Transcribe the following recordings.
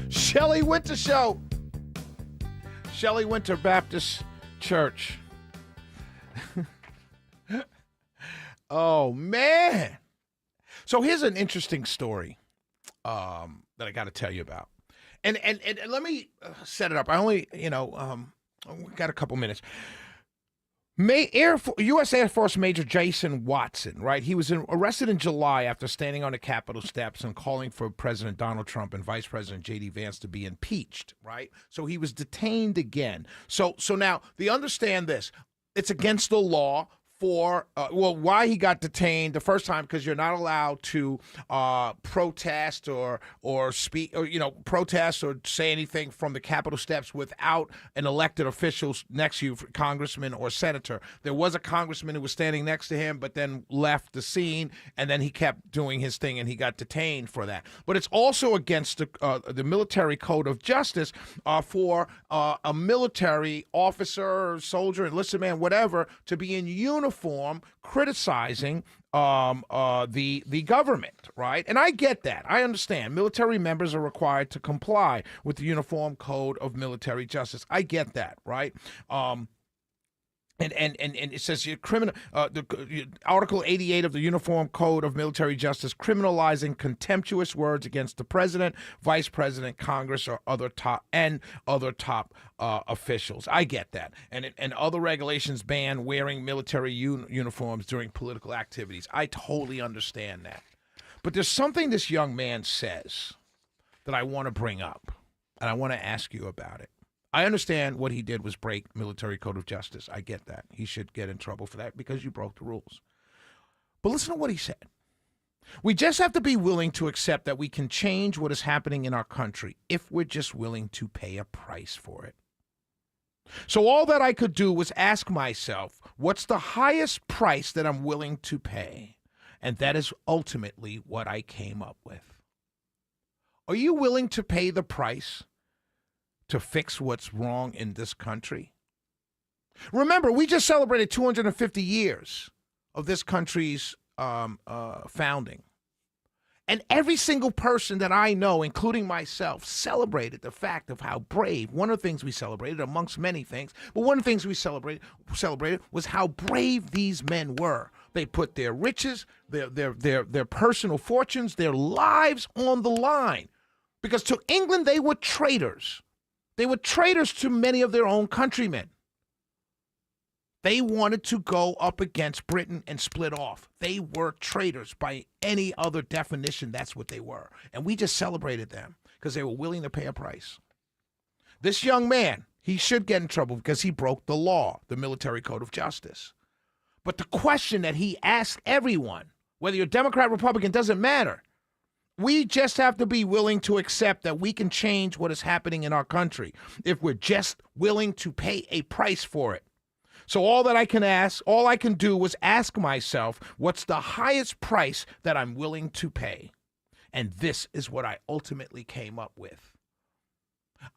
Shelley Winter Show. Shelley Winter Baptist Church. Oh, man. So here's an interesting story that I got to tell you about. And let me set it up. I only, we got a couple minutes. U.S. Air Force Major Jason Watson, right? He was arrested in July after standing on the Capitol steps and calling for President Donald Trump and Vice President J.D. Vance to be impeached, right? So he was detained again. So now they understand this. It's against the law for, why he got detained the first time, because you're not allowed to protest or speak or, protest or say anything from the Capitol steps without an elected official next to you, congressman or senator. There was a congressman who was standing next to him, but then left the scene, and then he kept doing his thing, and he got detained for that. But it's also against the military code of justice for a military officer, soldier, enlisted man, whatever, to be in uniform criticizing the government, right? And I get that. I understand. Military members are required to comply with the Uniform Code of Military Justice. I get that, right? And it says Article 88 of the Uniform Code of Military Justice criminalizing contemptuous words against the president, vice president, Congress, or other top officials. I get that. And other regulations ban wearing military uniforms during political activities. I totally understand that. But there's something this young man says that I want to bring up, and I want to ask you about it. I understand what he did was break military code of justice. I get that. He should get in trouble for that because you broke the rules. But listen to what he said. We just have to be willing to accept that we can change what is happening in our country if we're just willing to pay a price for it. So all that I could do was ask myself, what's the highest price that I'm willing to pay? And that is ultimately what I came up with. Are you willing to pay the price to fix what's wrong in this country? Remember, we just celebrated 250 years of this country's founding. And every single person that I know, including myself, celebrated the fact of how brave. One of the things we celebrated, amongst many things, but one of the things we celebrated was how brave these men were. They put their riches, their personal fortunes, their lives on the line. Because to England, they were traitors. They were traitors to many of their own countrymen. They wanted to go up against Britain and split off. They were traitors by any other definition. That's what they were. And we just celebrated them because they were willing to pay a price. This young man, he should get in trouble because he broke the law, the military code of justice. But the question that he asked everyone, whether you're Democrat, Republican, doesn't matter. We just have to be willing to accept that we can change what is happening in our country if we're just willing to pay a price for it. So all I can do was ask myself, what's the highest price that I'm willing to pay? And this is what I ultimately came up with.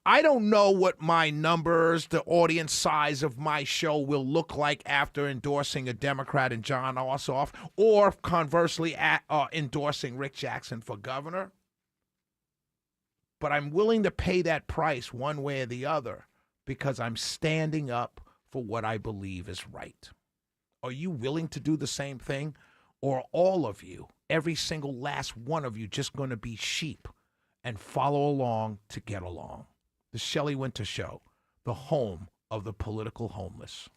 I don't know what my numbers, the audience size of my show will look like after endorsing a Democrat and John Ossoff, or conversely endorsing Rick Jackson for governor. But I'm willing to pay that price one way or the other because I'm standing up for what I believe is right. Are you willing to do the same thing? Or all of you, every single last one of you, just going to be sheep and follow along to get along? The Shelley Winter Show, the home of the political homeless.